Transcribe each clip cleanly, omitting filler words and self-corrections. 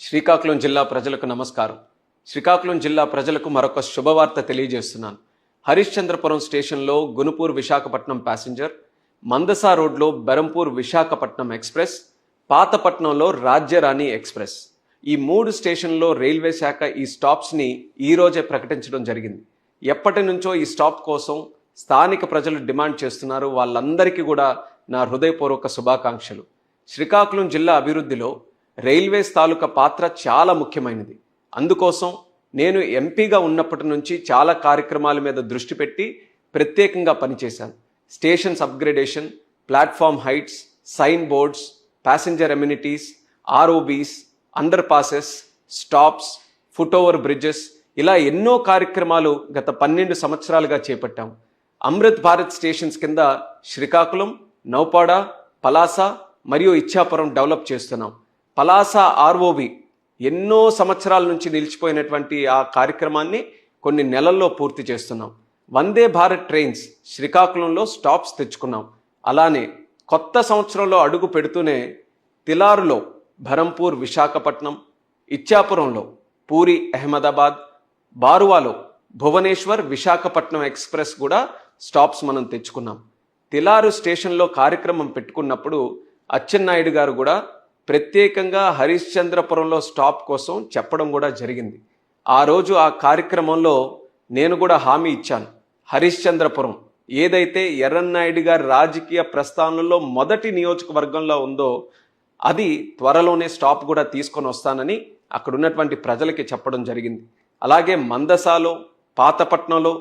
శ్రీకాకుళం జిల్లా ప్రజలకు నమస్కారం. శ్రీకాకుళం జిల్లా ప్రజలకు మరొక శుభవార్త తెలియజేస్తున్నాను. హరిశ్చంద్రపురం స్టేషన్లో గునుపూర్ విశాఖపట్నం ప్యాసింజర్, మందసా రోడ్లో బెరంపూర్ విశాఖపట్నం ఎక్స్ప్రెస్, పాతపట్నంలో రాజ్యరాణి ఎక్స్ప్రెస్, ఈ 3 స్టేషన్లో రైల్వే శాఖ ఈ స్టాప్స్ని ఈరోజే ప్రకటించడం జరిగింది. ఎప్పటి నుంచో ఈ స్టాప్ కోసం స్థానిక ప్రజలు డిమాండ్ చేస్తున్నారు. వాళ్ళందరికీ కూడా నా హృదయపూర్వక శుభాకాంక్షలు. శ్రీకాకుళం జిల్లా అభివృద్ధిలో రైల్వేస్ తాలూకా పాత్ర చాలా ముఖ్యమైనది. అందుకోసం నేను ఎంపీగా ఉన్నప్పటి నుంచి చాలా కార్యక్రమాల మీద దృష్టి పెట్టి ప్రత్యేకంగా పనిచేశాను. Stations upgradation, platform heights, sign boards, passenger amenities, ROBs, under passes, stops, foot over bridges, ఇలా ఎన్నో కార్యక్రమాలు గత 12 సంవత్సరాలుగా చేపట్టాం. అమృత్ భారత్ స్టేషన్స్ కింద శ్రీకాకుళం, నౌపాడ, పలాస మరియు ఇచ్చాపురం డెవలప్ చేస్తున్నాం. పలాస ఆర్ఓబి ఎన్నో సంవత్సరాల నుంచి నిలిచిపోయినటువంటి ఆ కార్యక్రమాన్ని కొన్ని నెలల్లో పూర్తి చేస్తున్నాం. వందే భారత్ ట్రైన్స్ శ్రీకాకుళంలో స్టాప్స్ తెచ్చుకున్నాం. అలానే కొత్త సంవత్సరంలో అడుగు పెడుతూనే తిలారులో బెరంపూర్ విశాఖపట్నం, ఇచ్చాపురంలో పూరి అహ్మదాబాద్, బారువాలో భువనేశ్వర్ విశాఖపట్నం ఎక్స్ప్రెస్ కూడా స్టాప్స్ మనం తెచ్చుకున్నాం. తిలారు స్టేషన్లో కార్యక్రమం పెట్టుకున్నప్పుడు అచ్చెన్నాయుడు గారు కూడా ప్రత్యేకంగా హరిశ్చంద్రపురంలో స్టాప్ కోసం చెప్పడం కూడా జరిగింది. ఆ రోజు ఆ కార్యక్రమంలో నేను కూడా హామీ ఇచ్చాను. హరిశ్చంద్రపురం ఏదైతే ఎర్రన్నాయుడు గారి రాజకీయ ప్రస్థానంలో మొదటి నియోజకవర్గంలో ఉందో అది త్వరలోనే స్టాప్ కూడా తీసుకొని వస్తానని అక్కడ ఉన్నటువంటి ప్రజలకి చెప్పడం జరిగింది. అలాగే మందసాలో, పాతపట్నంలో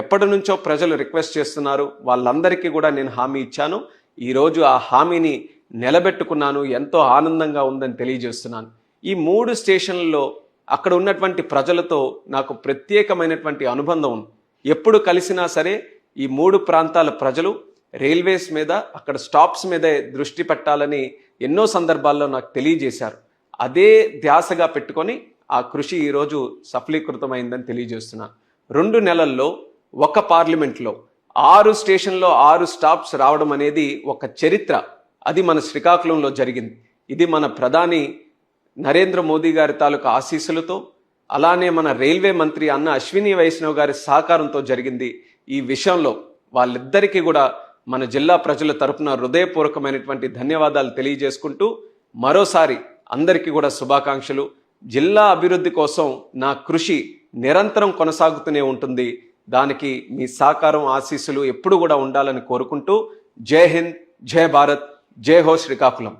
ఎప్పటి నుంచో ప్రజలు రిక్వెస్ట్ చేస్తున్నారు. వాళ్ళందరికీ కూడా నేను హామీ ఇచ్చాను. ఈరోజు ఆ హామీని నిలబెట్టుకున్నాను. ఎంతో ఆనందంగా ఉందని తెలియజేస్తున్నాను. ఈ 3 స్టేషన్లలో అక్కడ ఉన్నటువంటి ప్రజలతో నాకు ప్రత్యేకమైనటువంటి అనుబంధం ఉంది. ఎప్పుడు కలిసినా సరే ఈ 3 ప్రాంతాల ప్రజలు రైల్వేస్ మీద, అక్కడ స్టాప్స్ మీదే దృష్టి పెట్టాలని ఎన్నో సందర్భాల్లో నాకు తెలియజేశారు. అదే ధ్యాసగా పెట్టుకొని ఆ కృషి ఈరోజు సఫలీకృతమైందని తెలియజేస్తున్నాను. 2 నెలల్లో ఒక పార్లమెంట్లో 6 స్టేషన్లో 6 స్టాప్స్ రావడం అనేది ఒక చరిత్ర. అది మన శ్రీకాకుళంలో జరిగింది. ఇది మన ప్రధాని నరేంద్ర మోదీ గారి తాలూకా ఆశీస్సులతో, అలానే మన రైల్వే మంత్రి అన్న అశ్విని వైష్ణవ్ గారి సహకారంతో జరిగింది. ఈ విషయంలో వాళ్ళిద్దరికీ కూడా మన జిల్లా ప్రజల తరపున హృదయపూర్వకమైనటువంటి ధన్యవాదాలు తెలియజేసుకుంటూ మరోసారి అందరికీ కూడా శుభాకాంక్షలు. జిల్లా అభివృద్ధి కోసం నా కృషి నిరంతరం కొనసాగుతూనే ఉంటుంది. దానికి మీ సహకారం, ఆశీస్సులు ఎప్పుడు కూడా ఉండాలని కోరుకుంటూ జై హింద్, జై భారత్, జై హో శ్రీకాకుళం.